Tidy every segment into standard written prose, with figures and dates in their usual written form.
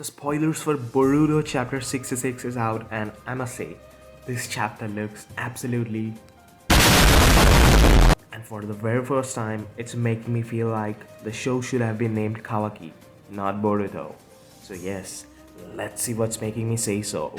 The spoilers for Boruto chapter 66 is out, and I must say, this chapter looks absolutely. And for the very first time, it's making me feel like the show should have been named Kawaki, not Boruto. So, yes, let's see what's making me say so.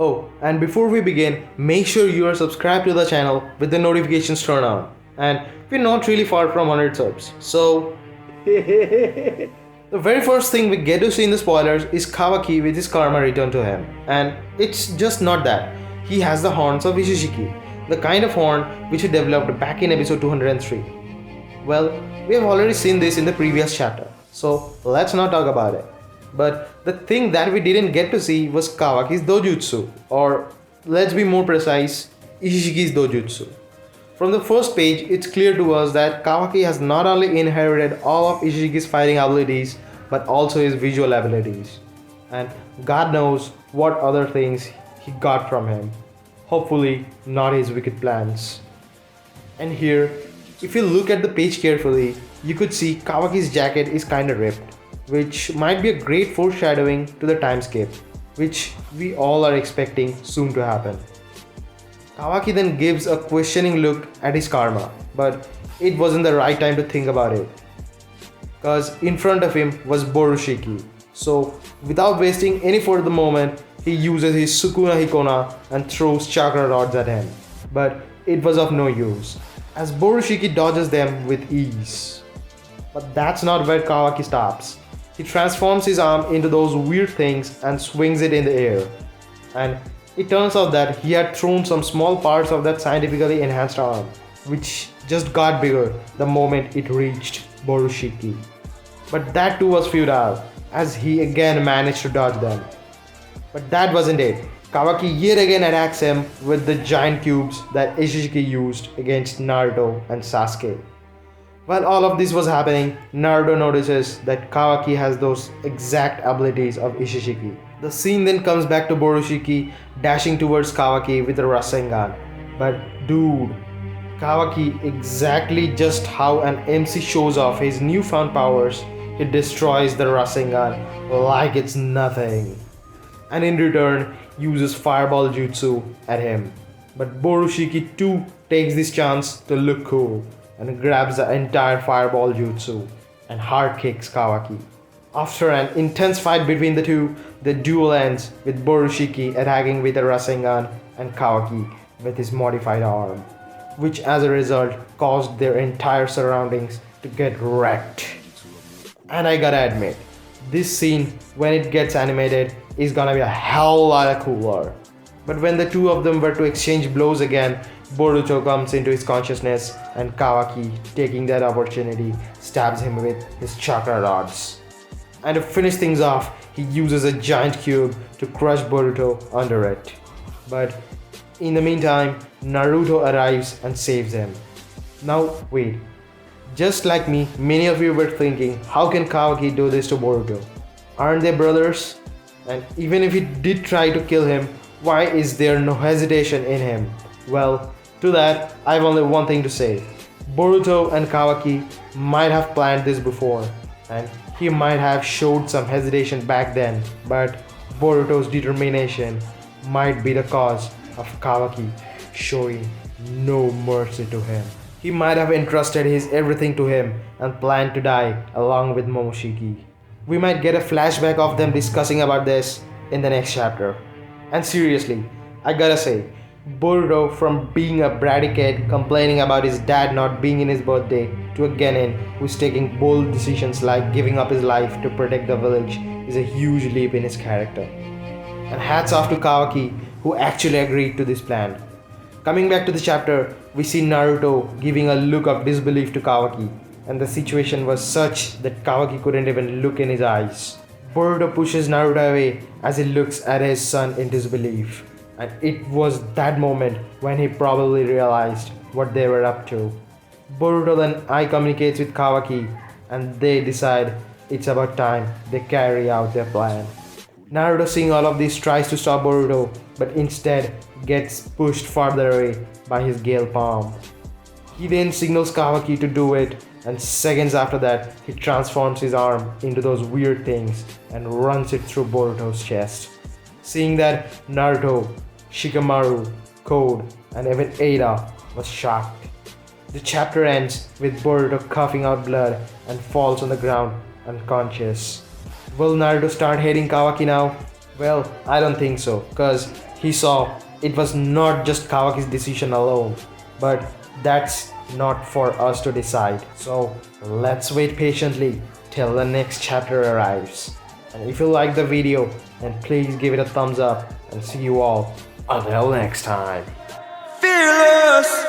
Oh, and before we begin, make sure you are subscribed to the channel with the notifications turned on. And we're not really far from 100 subs. So, the very first thing we get to see in the spoilers is Kawaki with his karma returned to him. And it's just not that. He has the horns of Ishishiki, the kind of horn which he developed back in episode 203. Well, we have already seen this in the previous chapter, so let's not talk about it. But the thing that we didn't get to see was Kawaki's dojutsu, or let's be more precise, Ishishiki's dojutsu. From the first page, it's clear to us that Kawaki has not only inherited all of Ishishiki's fighting abilities, but also his visual abilities. And God knows what other things he got from him. Hopefully, not his wicked plans. And here, if you look at the page carefully, you could see Kawaki's jacket is kinda ripped, which might be a great foreshadowing to the time skip, which we all are expecting soon to happen. Kawaki then gives a questioning look at his karma, but it wasn't the right time to think about it, cause in front of him was Borushiki. So without wasting any further moment, he uses his Sukuna Hikona and throws chakra rods at him, but it was of no use, as Borushiki dodges them with ease. But that's not where Kawaki stops. He transforms his arm into those weird things and swings it in the air. And it turns out that he had thrown some small parts of that scientifically enhanced arm, which just got bigger the moment it reached Borushiki. But that too was futile, as he again managed to dodge them. But that wasn't it. Kawaki yet again attacks him with the giant cubes that Ishishiki used against Naruto and Sasuke. While all of this was happening, Naruto notices that Kawaki has those exact abilities of Ishishiki. The scene then comes back to Borushiki dashing towards Kawaki with a Rasengan. But dude, Kawaki exactly just how an MC shows off his newfound powers, he destroys the Rasengan like it's nothing. And in return, uses Fireball Jutsu at him. But Borushiki too takes this chance to look cool and grabs the entire Fireball Jutsu and hard kicks Kawaki. After an intense fight between the two, the duel ends with Borushiki attacking with a Rasengan and Kawaki with his modified arm, which as a result caused their entire surroundings to get wrecked. And I gotta admit, this scene, when it gets animated, is gonna be a hell lot cooler. But when the two of them were to exchange blows again, Boruto comes into his consciousness and Kawaki, taking that opportunity, stabs him with his chakra rods. And to finish things off, he uses a giant cube to crush Boruto under it. But in the meantime, Naruto arrives and saves him. Now wait, just like me, many of you were thinking, how can Kawaki do this to Boruto? Aren't they brothers? And even if he did try to kill him, why is there no hesitation in him? Well, to that, I have only one thing to say. Boruto and Kawaki might have planned this before, and he might have showed some hesitation back then, but Boruto's determination might be the cause of Kawaki showing no mercy to him. He might have entrusted his everything to him and planned to die along with Momoshiki. We might get a flashback of them discussing about this in the next chapter. And seriously, I gotta say, Boruto, from being a bratty kid complaining about his dad not being in his birthday to a genin who's taking bold decisions like giving up his life to protect the village, is a huge leap in his character. And hats off to Kawaki, who actually agreed to this plan. Coming back to the chapter, we see Naruto giving a look of disbelief to Kawaki, and the situation was such that Kawaki couldn't even look in his eyes. Boruto pushes Naruto away as he looks at his son in disbelief. And it was that moment when he probably realized what they were up to. Boruto then eye communicates with Kawaki and they decide it's about time they carry out their plan. Naruto, seeing all of this, tries to stop Boruto but instead gets pushed farther away by his Gale palm. He then signals Kawaki to do it, and seconds after that, he transforms his arm into those weird things and runs it through Boruto's chest. Seeing that, Naruto, Shikamaru, Code, and even Ada was shocked. The chapter ends with Boruto coughing out blood and falls on the ground unconscious. Will Naruto start hating Kawaki now? Well, I don't think so, cause he saw it was not just Kawaki's decision alone, but that's not for us to decide. So let's wait patiently till the next chapter arrives. And if you like the video, then please give it a thumbs up and see you all until next time. Fearless.